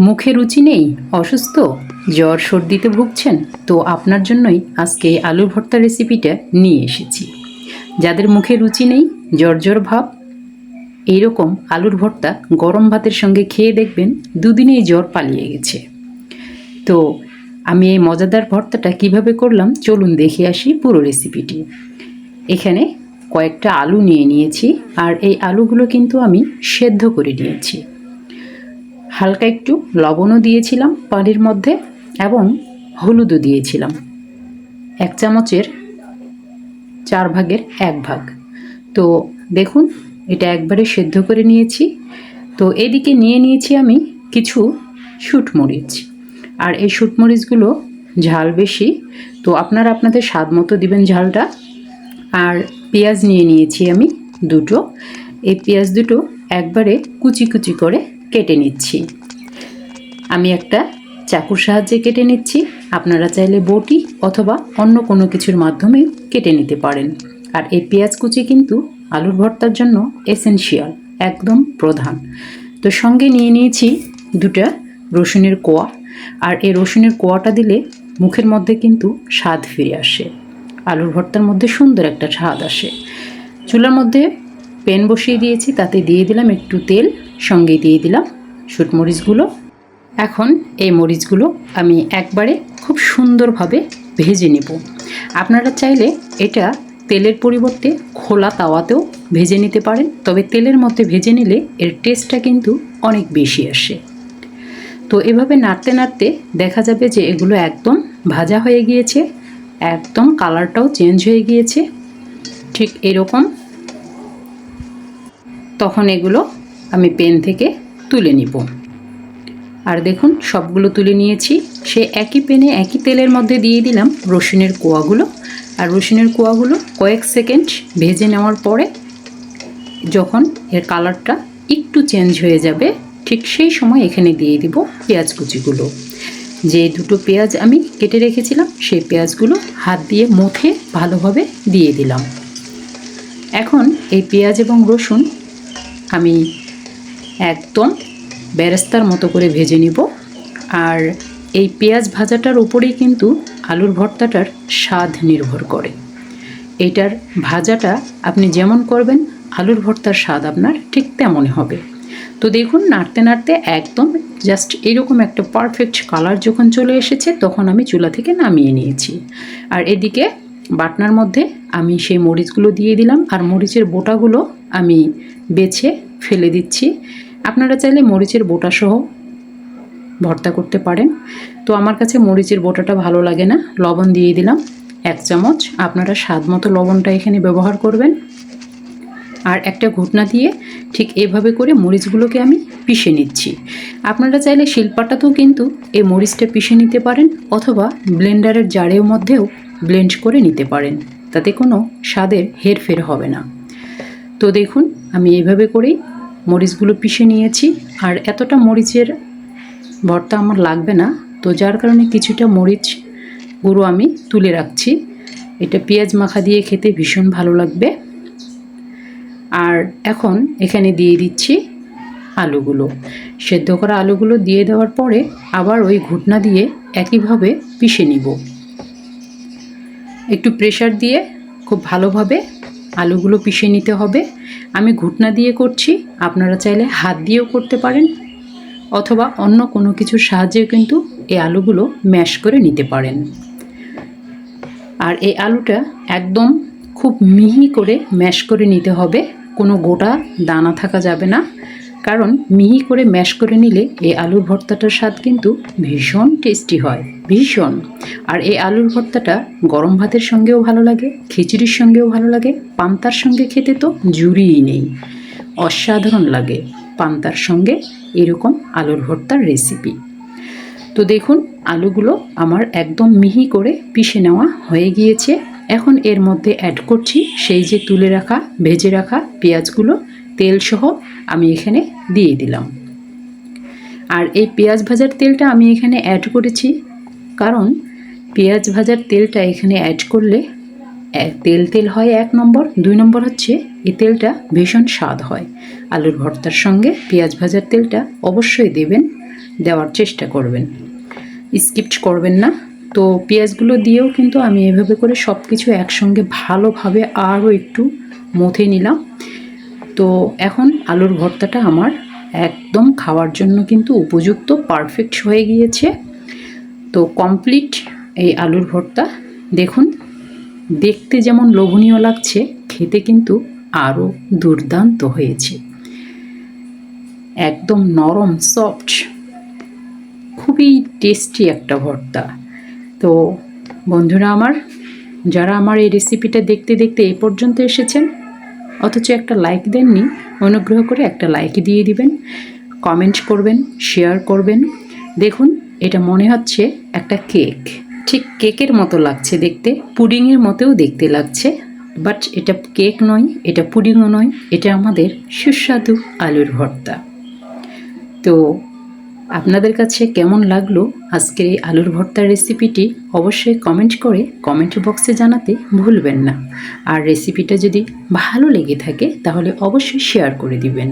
মুখে রুচি নেই, অসুস্থ, জ্বর সর্দিতে ভুগছেন, তো আপনার জন্যই আজকে এই আলুর ভর্তা রেসিপিটা নিয়ে এসেছি। যাদের মুখে রুচি নেই, জ্বর জ্বর ভাব, এইরকম আলুর ভর্তা গরম ভাতের সঙ্গে খেয়ে দেখবেন দুদিনেই জ্বর পালিয়ে গেছে। তো আমি এই মজাদার ভর্তাটা কিভাবে করলাম চলুন দেখে আসি পুরো রেসিপিটি। এখানে কয়েকটা আলু নিয়ে নিয়েছি, আর এই আলুগুলো কিন্তু আমি সেদ্ধ করে নিয়েছি। হালকা একটু লবণও দিয়েছিলাম পানির মধ্যে এবং হলুদও দিয়েছিলাম 1 চামচের 4 ভাগের 1 ভাগ। তো দেখুন এটা একবারে সেদ্ধ করে নিয়েছি। তো এদিকে নিয়ে নিয়েছি আমি কিছু শুঁটমরিচ, আর এই শুঁটমরিচগুলো ঝাল বেশি, তো আপনারা আপনাদের স্বাদ মতো দিবেন ঝালটা। আর পেঁয়াজ নিয়ে নিয়েছি আমি দুটো, এই পেঁয়াজ দুটো একবারে কুচি কুচি করে কেটে নিচ্ছি। আমি একটা চাকুর সাহায্যে কেটে নিচ্ছি, আপনারা চাইলে বটি অথবা অন্য কোনো কিছুর মাধ্যমে কেটে নিতে পারেন। আর এই পেঁয়াজ কুচি কিন্তু আলুর ভর্তার জন্য এসেনশিয়াল, একদম প্রধান। তো সঙ্গে নিয়ে নিয়েছি দুটা রসুনের কোয়া, আর এই রসুনের কোয়াটা দিলে মুখের মধ্যে কিন্তু স্বাদ ফিরে আসে, আলুর ভর্তার মধ্যে সুন্দর একটা স্বাদ আসে। চুলার মধ্যে প্যান বসিয়ে দিয়েছি, তাতে দিয়ে দিলাম একটু তেল, সঙ্গে দিয়ে দিলাম শুঁটমরিচগুলো। এখন এই মরিচগুলো আমি একবারে খুব সুন্দরভাবে ভেজে নেব। আপনারা চাইলে এটা তেলের পরিবর্তে খোলা তাওয়াতেও ভেজে নিতে পারেন, তবে তেলের মধ্যে ভেজে নিলে এর টেস্টটা কিন্তু অনেক বেশি আসে। তো এভাবে নাড়তে নাড়তে দেখা যাবে যে এগুলো একদম ভাজা হয়ে গিয়েছে, একদম কালারটাও চেঞ্জ হয়ে গিয়েছে, ঠিক এরকম। তখন এগুলো আমি প্যান থেকে তুলে নিব। আর দেখুন সবগুলো তুলে নিয়েছি। সে একই প্যানে একই তেলের মধ্যে দিয়ে দিলাম রসুনের কোয়াগুলো, আর রসুনের কোয়াগুলো কয়েক সেকেন্ড ভেজে নেওয়ার পরে যখন এর কালারটা একটু চেঞ্জ হয়ে যাবে, ঠিক সেই সময় এখানে দিয়ে দিব পেঁয়াজ কুচিগুলো। যে দুটো পেঁয়াজ আমি কেটে রেখেছিলাম সেই পেঁয়াজগুলো হাত দিয়ে মুখে ভালোভাবে দিয়ে দিলাম। এখন এই পেঁয়াজ এবং রসুন আমি একদম বেরেস্তার মতো করে ভেজে নিব। আর এই পেঁয়াজ ভাজাটার উপরেই কিন্তু আলুর ভর্তাটার স্বাদ নির্ভর করে। এটার ভাজাটা আপনি যেমন করবেন আলুর ভর্তার স্বাদ আপনার ঠিক তেমনই হবে। তো দেখুন নাড়তে নাড়তে একদম জাস্ট এরকম একটা পারফেক্ট কালার যখন চলে এসেছে, তখন আমি চুলা থেকে নামিয়ে নিয়েছি। আর এদিকে বাটনার মধ্যে আমি সেই মরিচগুলো দিয়ে দিলাম, আর মরিচের বোটাগুলো আমি বেছে ফেলে দিচ্ছি। আপনারা চাইলে মরিচের বোটা সহ ভর্তা করতে পারেন, তো আমার কাছে মরিচের বোটাটা ভালো লাগে না। লবণ দিয়ে দিলাম 1 চামচ, আপনারা স্বাদ মতো লবণটা এখানে ব্যবহার করবেন। আর একটা ঘুটনা দিয়ে ঠিক এভাবে করে মরিচগুলোকে আমি পিষে নিচ্ছি। আপনারা চাইলে শিলপাটাতেও কিন্তু এই মরিচটা পিষে নিতে পারেন, অথবা ব্লেন্ডারের জারের মধ্যেও ব্লেন্ড করে নিতে পারেন, তাতে কোনো স্বাদের হেরফের হবে না। তো দেখুন আমি এইভাবে করেই মরিচগুলো পিষে নিয়েছি। আর এতটা মরিচের ভর্তা আমার লাগবে না, তো যার কারণে কিছুটা মরিচ গুঁড়ো আমি তুলে রাখছি। এটা পেঁয়াজ মাখা দিয়ে খেতে ভীষণ ভালো লাগবে। আর এখন এখানে দিয়ে দিচ্ছি আলুগুলো। সেদ্ধ করা আলুগুলো দিয়ে দেওয়ার পরে আবার ওই ঘুটনা দিয়ে একইভাবে পিষে নিব। একটু প্রেসার দিয়ে খুব ভালোভাবে আলুগুলো পিষে নিতে হবে। আমি ঘুটনা দিয়ে করছি, আপনারা চাইলে হাত দিয়েও করতে পারেন, অথবা অন্য কোনো কিছুর সাহায্যেও কিন্তু এই আলুগুলো ম্যাশ করে নিতে পারেন। আর এই আলুটা একদম খুব মিহি করে ম্যাশ করে নিতে হবে, কোনো গোটা দানা থাকা যাবে না, কারণ মিহি করে ম্যাশ করে নিলে এই আলুর ভর্তাটার স্বাদ কিন্তু ভীষণ টেস্টি হয়, ভীষণ। আর এই আলুর ভর্তাটা গরম ভাতের সঙ্গেও ভালো লাগে, খিচুড়ির সঙ্গেও ভালো লাগে, পান্তার সঙ্গে খেতে তো জুড়িই নেই, অসাধারণ লাগে পান্তার সঙ্গে এরকম আলুর ভর্তার রেসিপি। তো দেখুন আলুগুলো আমার একদম মিহি করে পিষে নেওয়া হয়ে গিয়েছে। এখন এর মধ্যে অ্যাড করছি সেই যে তুলে রাখা ভেজে রাখা পেঁয়াজগুলো, তেল সহ আমি এখানে দিয়ে দিলাম। আর এই পেঁয়াজ ভাজার তেলটা আমি এখানে অ্যাড করেছি, কারণ পেঁয়াজ ভাজার তেলটা এখানে অ্যাড করলে তেল তেল হয় 1 নম্বর, 2 নম্বর হচ্ছে এই তেলটা ভীষণ স্বাদ হয়। আলুর ভর্তার সঙ্গে পেঁয়াজ ভাজার তেলটা অবশ্যই দেবেন, দেওয়ার চেষ্টা করবেন, স্কিপ করবেন না। তো পেঁয়াজগুলো দিয়েও কিন্তু আমি এভাবে করে সব কিছু একসঙ্গে ভালোভাবে আরও একটু মথে নিলাম। তো এখন আলুর ভর্তাটা আমার একদম খাওয়ার জন্য কিন্তু উপযুক্ত, পারফেক্ট হয়ে গিয়েছে। তো কমপ্লিট এই আলুর ভর্তা। দেখুন, দেখতে যেমন লোভনীয় লাগছে, খেতে কিন্তু আরও দুর্দান্ত হয়েছে। একদম নরম, সফট, খুবই টেস্টি একটা ভর্তা। তো বন্ধুরা আমার, যারা আমার এই রেসিপিটা দেখতে দেখতে এই পর্যন্ত এসেছেন অথচ একটা লাইক দেননি, অনুগ্রহ করে একটা লাইক দিয়ে দিবেন, কমেন্ট করবেন, শেয়ার করবেন। দেখুন, এটা মনে হচ্ছে একটা কেক, ঠিক কেকের মতো লাগছে দেখতে, পুডিংয়ের মতোও দেখতে লাগছে। বাট এটা কেক নয়, এটা পুডিংও নয়, এটা আমাদের সুস্বাদু আলুর ভর্তা। তো আপনাদের কাছে কেমন লাগলো আজকের এই আলুর ভর্তার রেসিপিটি অবশ্যই কমেন্ট করে কমেন্ট বক্সে জানাতে ভুলবেন না। আর রেসিপিটা যদি ভালো লেগে থাকে তাহলে অবশ্যই শেয়ার করে দিবেন।